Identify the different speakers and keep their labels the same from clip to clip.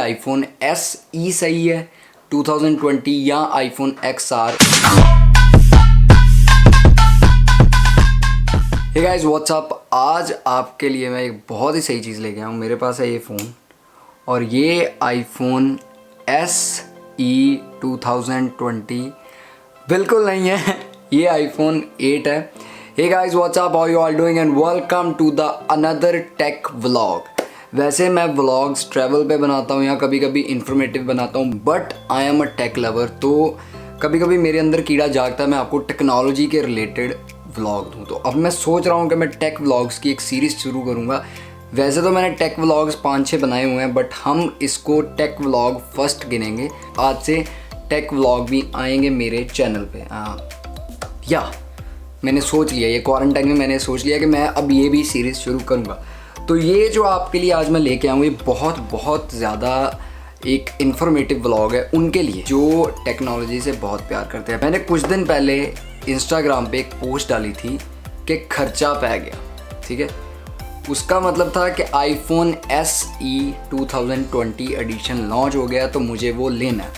Speaker 1: IPhone SE सही है 2020 या iPhone XR। Hey guys what's up, आज आपके लिए मैं एक बहुत ही सही चीज़ लेके आया हूँ। मेरे पास है ये फ़ोन और ये आईफोन SE 2020 बिल्कुल नहीं है, ये आईफोन 8 है। Hey guys what's up, how you all doing and welcome to the another tech vlog. वैसे मैं व्लॉग्स ट्रैवल पे बनाता हूँ या कभी कभी इन्फॉर्मेटिव बनाता हूँ, but I am a tech lover, तो कभी कभी मेरे अंदर कीड़ा जागता है मैं आपको टेक्नोलॉजी के रिलेटेड व्लॉग दूँ। तो अब मैं सोच रहा हूँ कि मैं टेक व्लॉग्स की एक सीरीज़ शुरू करूँगा। वैसे तो मैंने टेक व्लॉग्स 5-6 बनाए हुए हैं, बट हम इसको टेक व्लॉग फर्स्ट गिनेंगे। आज से टेक व्लॉग भी आएंगे मेरे चैनल पे। या मैंने सोच लिया, ये क्वारंटाइन में मैंने सोच लिया कि मैं अब ये भी सीरीज़ शुरू करूँगा। तो ये जो आपके लिए आज मैं लेके आऊँ, ये बहुत ज़्यादा एक इन्फॉर्मेटिव व्लॉग है उनके लिए जो टेक्नोलॉजी से बहुत प्यार करते हैं। मैंने कुछ दिन पहले इंस्टाग्राम पे एक पोस्ट डाली थी कि खर्चा पै गया, ठीक है। उसका मतलब था कि आईफोन SE 2020 एडिशन लॉन्च हो गया तो मुझे वो लेना है।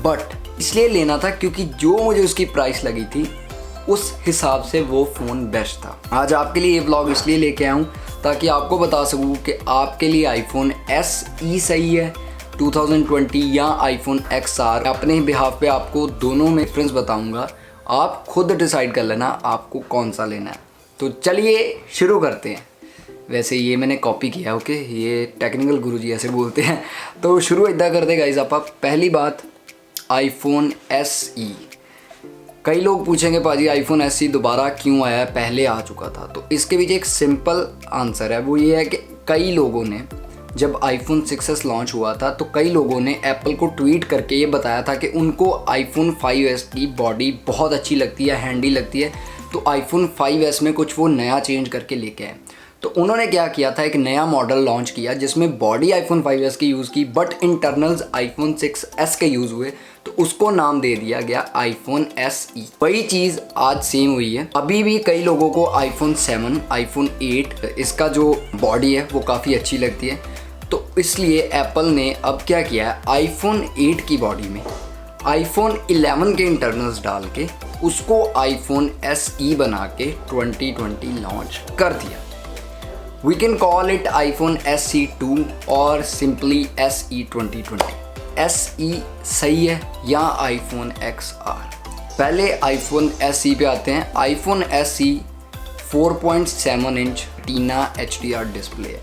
Speaker 1: बट इसलिए लेना था क्योंकि जो मुझे उसकी प्राइस लगी थी उस हिसाब से वो फ़ोन बेस्ट था। आज आपके लिए ये व्लॉग इसलिए लेके आया हूँ ताकि आपको बता सकूँ कि आपके लिए आईफोन SE सही है 2020 या आईफोन XR। अपने बिहाफ पे आपको दोनों में डिफरेंस बताऊँगा, आप खुद डिसाइड कर लेना आपको कौन सा लेना है। तो चलिए शुरू करते हैं। वैसे ये मैंने कॉपी किया, ओके, ये टेक्निकल गुरुजी ऐसे बोलते हैं। तो शुरू इतना करते गाइस। आप पहली बात, आईफोन SE। कई लोग पूछेंगे पाजी आईफोन SE दोबारा क्यों आया है, पहले आ चुका था। तो इसके पीछे एक सिंपल आंसर है, वो ये है कि कई लोगों ने जब आईफोन 6s लॉन्च हुआ था तो कई लोगों ने एप्पल को ट्वीट करके ये बताया था कि उनको आईफोन 5s की बॉडी बहुत अच्छी लगती है, हैंडी लगती है, तो आईफोन 5s में कुछ वो नया चेंज करके लेके आए। तो उन्होंने क्या किया था, एक नया मॉडल लॉन्च किया जिसमें बॉडी आईफोन 5s की यूज़ की बट इंटरनल्स आईफोन 6s के यूज़ हुए, तो उसको नाम दे दिया गया आईफोन SE। वही चीज़ आज सेम हुई है। अभी भी कई लोगों को आईफोन 7, आईफोन 8 इसका जो बॉडी है वो काफ़ी अच्छी लगती है, तो इसलिए एप्पल ने अब क्या किया है, आईफोन 8 की बॉडी में आईफोन 11 के इंटरनल्स डाल के उसको आईफोन SE बना के 2020 लॉन्च कर दिया। We can call it iPhone SE 2 और simply SE 2020। SE सही है या आईफोन XR। पहले आईफोन SE पे आते हैं। आईफोन SE 4.7 इंच टीना HDR डिस्प्ले है।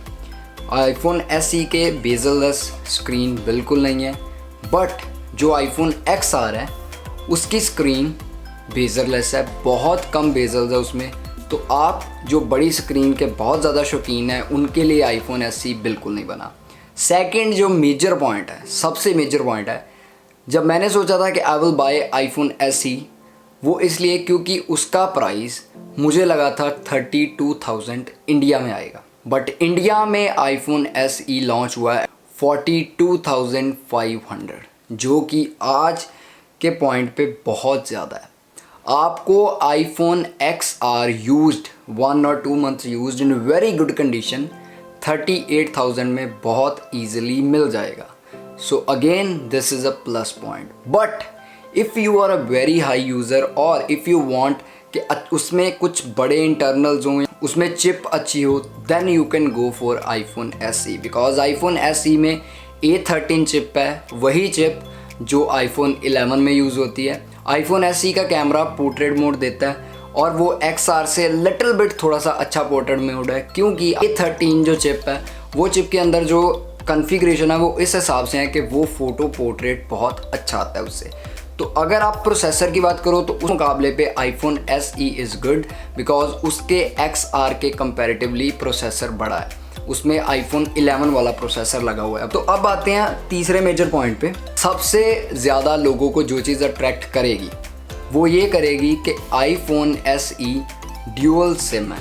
Speaker 1: आईफोन SE के बेजललेस स्क्रीन बिल्कुल नहीं है, बट जो आईफोन XR है उसकी स्क्रीन बेजललेस है, बहुत कम बेजल्स है उसमें। तो आप जो बड़ी स्क्रीन के बहुत ज़्यादा शौकीन हैं उनके लिए आईफोन SE बिल्कुल नहीं बना। सेकंड जो मेजर पॉइंट है, सबसे मेजर पॉइंट है, जब मैंने सोचा था कि I will buy iPhone SE, वो इसलिए क्योंकि उसका प्राइस मुझे लगा था 32,000 इंडिया में आएगा, बट इंडिया में आईफोन SE लॉन्च हुआ है 42,500, जो कि आज के पॉइंट पे बहुत ज़्यादा है। आपको आईफोन XR यूज्ड 1 और 2 months used in very good condition 38,000 में बहुत ईजिली मिल जाएगा। So again this is a plus point. But if you are a very high user और इफ़ यू वांट कि उसमें कुछ बड़े इंटरनल्स हों, उसमें चिप अच्छी हो, then you can go for iPhone SE, because iPhone SE में A13 चिप है, वही चिप जो आईफोन 11 में यूज़ होती है। आईफोन SE का कैमरा पोर्ट्रेट मोड देता है और वो XR से लिटिल बिट थोड़ा सा अच्छा पोर्ट्रेट मोड है, क्योंकि A13 जो चिप है वो चिप के अंदर जो कॉन्फ़िगरेशन है वो इस हिसाब से है कि वो फ़ोटो पोर्ट्रेट बहुत अच्छा आता है उससे। तो अगर आप प्रोसेसर की बात करो तो उस मुकाबले पे iPhone SE is good, because उसके XR के कंपैरेटिवली प्रोसेसर बड़ा है, उसमें आईफोन 11 वाला प्रोसेसर लगा हुआ है। तो अब आते हैं तीसरे मेजर पॉइंट पे। सबसे ज़्यादा लोगों को जो चीज़ अट्रैक्ट करेगी वो ये करेगी कि आईफोन SE ड्यूअल सिम है।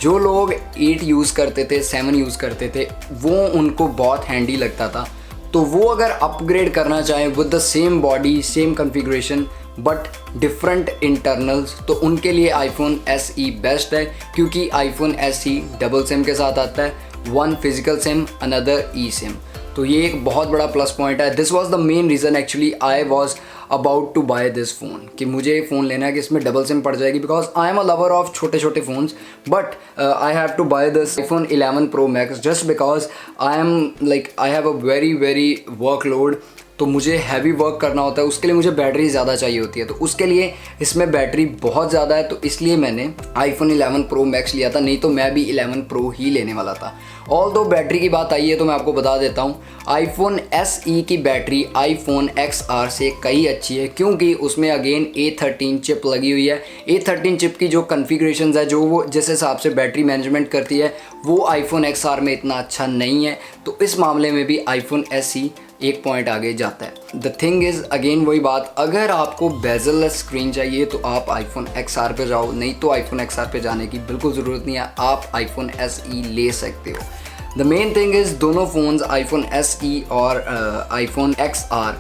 Speaker 1: जो लोग 8 यूज़ करते थे, 7 यूज़ करते थे, वो उनको बहुत हैंडी लगता था, तो वो अगर अपग्रेड करना चाहें with the same body, same configuration but different internals, तो उनके लिए आईफोन SE बेस्ट है, क्योंकि आईफोन SE डबल सिम के साथ आता है one physical sim another e sim. तो ये एक बहुत बड़ा प्लस पॉइंट है। This was the main reason actually I was about to buy this phone, कि मुझे ये फ़ोन लेना है कि इसमें डबल सिम पड़ जाएगी, because I am a lover of छोटे छोटे phones, but I have to buy this iPhone 11 Pro Max just because I have a very workload. तो मुझे हैवी वर्क करना होता है, उसके लिए मुझे बैटरी ज़्यादा चाहिए होती है, तो उसके लिए इसमें बैटरी बहुत ज़्यादा है, तो इसलिए मैंने iPhone 11 Pro Max लिया था। नहीं तो मैं भी 11 Pro ही लेने वाला था। ऑल दो बैटरी की बात आई है तो मैं आपको बता देता हूँ, iPhone SE की बैटरी iPhone XR से कई अच्छी है, क्योंकि उसमें अगेन A13 चिप लगी हुई है। A13 चिप की जो कन्फिग्रेशंस है, जो वो जिस हिसाब से बैटरी मैनेजमेंट करती है, वो iPhone XR में इतना अच्छा नहीं है। तो इस मामले में भी iPhone SE एक पॉइंट आगे जाता है। द थिंग इज़ अगेन वही बात, अगर आपको बेजललेस स्क्रीन चाहिए तो आप iPhone XR पे जाओ, नहीं तो iPhone XR पे जाने की बिल्कुल ज़रूरत नहीं है, आप iPhone SE ले सकते हो। द मेन थिंग इज़ दोनों फ़ोन्स iPhone SE और iPhone XR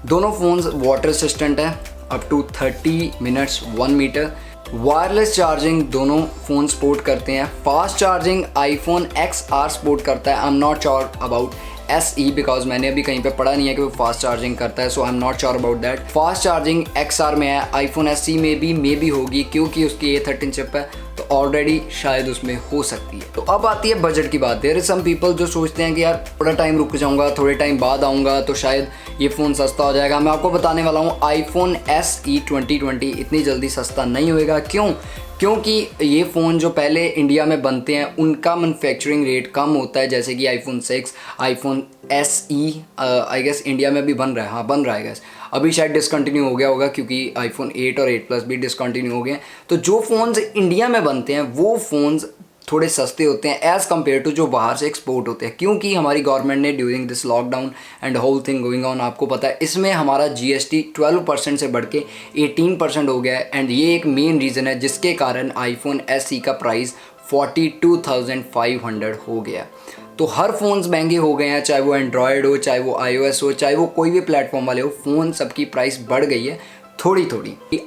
Speaker 1: दोनों फ़ोन्स वाटर रेसिस्टेंट है, up to 30 minutes 1 metre. Wireless charging दोनों फ़ोन सपोर्ट करते हैं। Fast charging iPhone XR support करता है। I am not sure about SE because मैंने अभी कहीं पे पढ़ा नहीं है कि वो फास्ट चार्जिंग करता है, so I am not sure about that. Fast charging XR में है, iPhone SE में भी होगी, क्योंकि उसकी A13 चिप है, तो ऑलरेडी शायद उसमें हो सकती है। तो अब आती है बजट की बात। देयर इज सम पीपल जो सोचते हैं कि यार थोड़ा टाइम रुक जाऊंगा, थोड़े टाइम बाद आऊँगा तो शायद ये फ़ोन सस्ता हो जाएगा। मैं आपको बताने वाला हूँ iPhone SE 2020 इतनी जल्दी सस्ता नहीं होएगा। क्योंकि ये फ़ोन जो पहले इंडिया में बनते हैं उनका मैन्युफैक्चरिंग रेट कम होता है, जैसे कि iPhone 6, iPhone SE I guess India में भी बन रहा है, हाँ बन रहा है गैस, अभी शायद डिसकंटिन्यू हो गया होगा क्योंकि iPhone 8 और 8 Plus भी डिसकंटिन्यू हो गए हैं। तो जो फ़ोन्स इंडिया में बनते हैं वो फ़ोन्स थोड़े सस्ते होते हैं एज़ कम्पेयर टू जो बाहर से एक्सपोर्ट होते हैं, क्योंकि हमारी गवर्नमेंट ने during this lockdown and whole thing going on, आपको पता है इसमें हमारा GST 12% से बढ़ के 18% हो गया है। एंड ये एक मेन रीज़न है जिसके कारण iPhone SE का प्राइस 42,500 हो गया। तो हर फ़ोन्स महंगे हो गए हैं, चाहे वो एंड्रॉयड हो, चाहे वो iOS हो, चाहे वो कोई भी प्लेटफॉर्म वाले हो, फ़ोन सबकी प्राइस बढ़ गई है थोड़ी।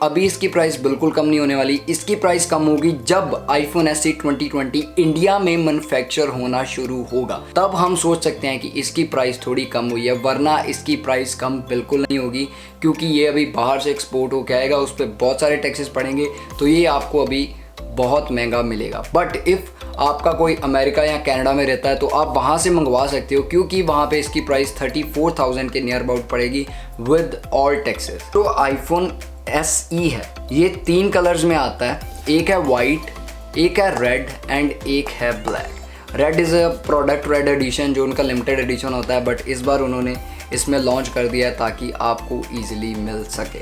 Speaker 1: अभी इसकी प्राइस बिल्कुल कम नहीं होने वाली। इसकी प्राइस कम होगी जब iPhone SE 2020 इंडिया में मैन्युफैक्चर होना शुरू होगा, तब हम सोच सकते हैं कि इसकी प्राइस थोड़ी कम हुई है, वरना इसकी प्राइस कम बिल्कुल नहीं होगी, क्योंकि ये अभी बाहर से एक्सपोर्ट होकर आएगा, उस पर बहुत सारे टैक्सेस पड़ेंगे, तो ये आपको अभी बहुत महंगा मिलेगा। बट इफ़ आपका कोई अमेरिका या कनाडा में रहता है तो आप वहाँ से मंगवा सकते हो, क्योंकि वहाँ पे इसकी प्राइस 34,000 के नियर अबाउट पड़ेगी विद ऑल टैक्सेस। तो iPhone SE है, ये 3 कलर्स में आता है, एक है वाइट, एक है रेड एंड एक है black. Red is a product red edition, जो उनका लिमिटेड एडिशन होता है, बट इस बार उन्होंने इसमें लॉन्च कर दिया है ताकि आपको ईजिली मिल सके।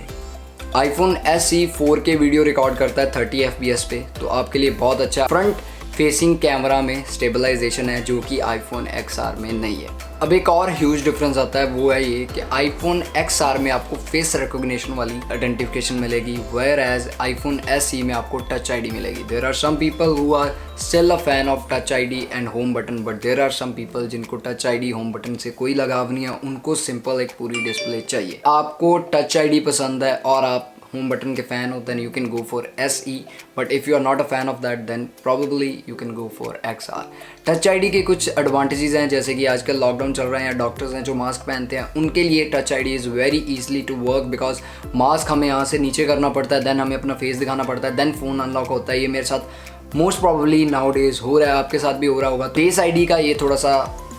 Speaker 1: iPhone SE 4K video record करता है 30 FPS पे, तो आपके लिए बहुत अच्छा। फ्रंट फेसिंग कैमरा में स्टेबलाइजेशन है, जो कि iPhone XR में नहीं है। अब एक और ह्यूज डिफरेंस आता है, वो है ये कि iPhone XR में आपको फेस रिकॉग्निशन वाली आइडेंटिफिकेशन मिलेगी, वेयर एज iPhone SE में आपको टच ID मिलेगी। There are some people who are still a fan of touch ID and home button, but there are some people जिनको touch ID home button से कोई लगाव नहीं है, उनको सिंपल एक पूरी डिस्प्ले चाहिए। आपको टच ID पसंद है और आप होम बटन के फैन हो, then you can go for SE, but if you are not a fan of that then probably you can go for XR। Touch ID के कुछ एडवांटेजेस हैं, जैसे कि आजकल लॉकडाउन चल रहा है, या डॉक्टर्स हैं जो मास्क पहनते हैं, उनके लिए touch ID is very easily to work, because mask हमें यहाँ से नीचे करना पड़ता है, देन हमें अपना फेस दिखाना पड़ता है, देन फ़ोन अनलॉक होता है। ये मेरे साथ मोस्ट प्रॉबली नाउ डेज हो रहा है, आपके साथ भी हो रहा होगा। फेस ID का ये थोड़ा सा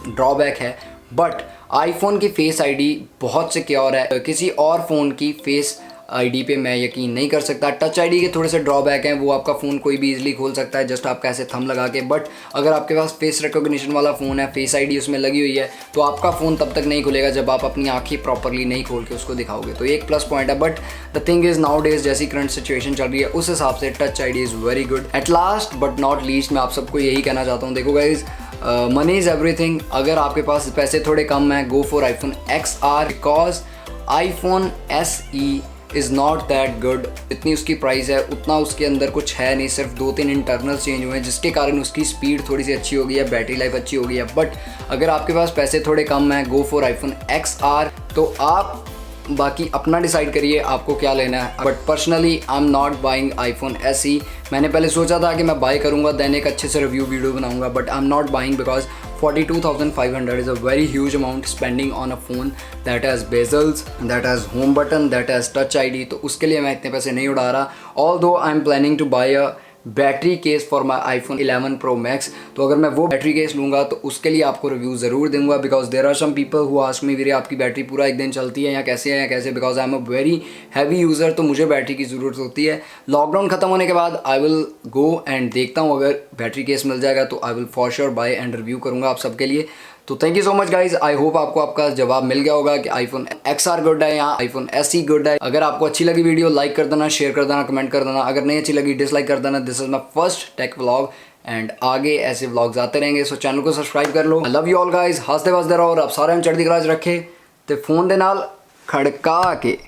Speaker 1: ड्रॉबैक है, बट iPhone की फेस ID बहुत सिक्योर है, किसी और फ़ोन की फेस ID पे मैं यकीन नहीं कर सकता। टच ID के थोड़े से ड्रॉबैक हैं, वो आपका फ़ोन कोई भी इजीली खोल सकता है, जस्ट आपका ऐसे थंब लगा के, बट अगर आपके पास फेस रिकॉग्निशन वाला फ़ोन है, फेस ID उसमें लगी हुई है, तो आपका फ़ोन तब तक नहीं खुलेगा जब आप अपनी आँखें प्रॉपरली नहीं खोल के उसको दिखाओगे, तो एक प्लस पॉइंट है। But the thing is now days जैसी करंट सिचुएशन चल रही है उस हिसाब से touch ID is very good. At last but not least मैं आप सबको यही कहना चाहता हूँ, देखो गाइज, मनी इज़ एवरीथिंग। अगर आपके पास पैसे थोड़े कम हैं, go for iPhone XR, because iPhone SE is not that good. इतनी उसकी प्राइस है, उतना उसके अंदर कुछ है नहीं, सिर्फ 2-3 इंटरनल चेंज हुए हैं, जिसके कारण उसकी स्पीड थोड़ी सी अच्छी हो गई है, बैटरी लाइफ अच्छी हो गई है। बट अगर आपके पास पैसे थोड़े कम हैं, गो फॉर iPhone XR। तो आप बाकी अपना डिसाइड करिए आपको क्या लेना है। But personally I am not buying iPhone SE। मैंने पहले सोचा था कि मैं बाय करूँगा देन एक अच्छे से रिव्यू वीडियो बनाऊँगा, but I am not buying because 42,500 is a very huge amount spending on a phone that has bezels, that has home button, that has touch ID। तो उसके लिए मैं इतने पैसे नहीं उड़ा रहा। Although I am planning to buy a battery case for my iPhone 11 Pro Max। तो अगर मैं वो बैटरी केस लूँगा तो उसके लिए आपको रिव्यू ज़रूर दूंगा, because there are some people who ask me where आपकी बैटरी पूरा एक दिन चलती है या कैसे, because I am a very heavy user, तो मुझे बैटरी की ज़रूरत होती है। लॉकडाउन ख़त्म होने के बाद आई विल गो एंड देखता हूँ, अगर बैटरी केस मिल जाएगा तो I will for sure buy and review करूँगा आप सबके लिए। तो thank you so much guys, I hope आपको आपका जवाब मिल गया होगा कि iPhone XR गुड है या iPhone SE गुड है। अगर आपको अच्छी लगी वीडियो लाइक कर देना, शेयर कर देना, कमेंट कर देना। अगर नहीं अच्छी लगी डिसलाइक कर देना। This is my first tech vlog and आगे ऐसे व्लॉग्स आते रहेंगे, सो चैनल को सब्सक्राइब कर लो। I love you all guys, हंसते वसते रहो और आप सारे चढ़ती कलाज रखे तो फोन दे नाल खड़का के।